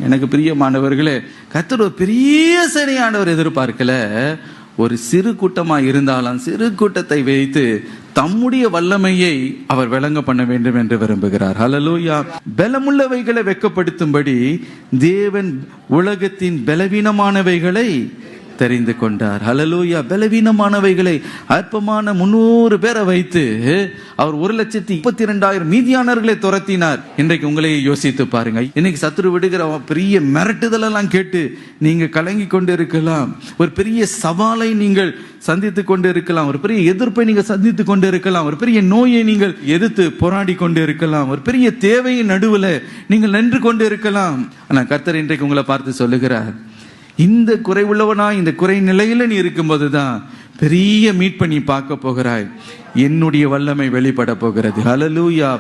எனக்கு பிரியமானவர்களே, கர்த்தர் ஒரு பெரிய சேனையானவர் எதிர்பார்க்கல. ஒரு சிறு கூட்டமா இருந்தாலும் சிறு கூட்டத்தை வைத்து தம்முடைய வல்லமையை அவர் விளங்க பண்ண வேண்டும் என்று விரும்புகிறார். ஹல்லேலூயா. பலமுள்ளவைகளை வெட்கப்படுத்தும்படி தேவன் உலகத்தின் பலவீனமானவைகளை தெரிந்து கொண்டார். ஹல்லேலூயா. பலவீனமானவைகளை அற்பமான 300 பேரை வைத்து அவர் 1,32,000 மீதியானவர்களை துரத்தினார். இன்றைக்கு உங்களையே யோசித்து பாருங்க. இன்னைக்கு சத்துரு விடுகிற பெரிய மிரட்டுதல் எல்லாம் கேட்டு நீங்க கலங்கி கொண்டு இருக்கலாம். ஒரு பெரிய சவாலை நீங்கள் சந்தித்து கொண்டு இருக்கலாம். ஒரு பெரிய எதிர்ப்பை நீங்க சந்தித்து கொண்டு இருக்கலாம். ஒரு பெரிய நோயை நீங்கள் எதிர்த்து போராடி கொண்டு இருக்கலாம். ஒரு பெரிய தேவையின் நடுவில் நீங்கள் நின்று கொண்டு இருக்கலாம். ஆனா கர்த்தர் இன்றைக்கு உங்களை பார்த்து சொல்லுகிறார், இந்த குறைவுள்ளவனா இந்த குறை நிலையில நீ இருக்கும்போதுதான் பெரிய மீட்பை நீ பார்க்க போகிறாய். என்னுடைய வல்லமை வெளிப்பட போகிறது. ஹல்லேலூயா.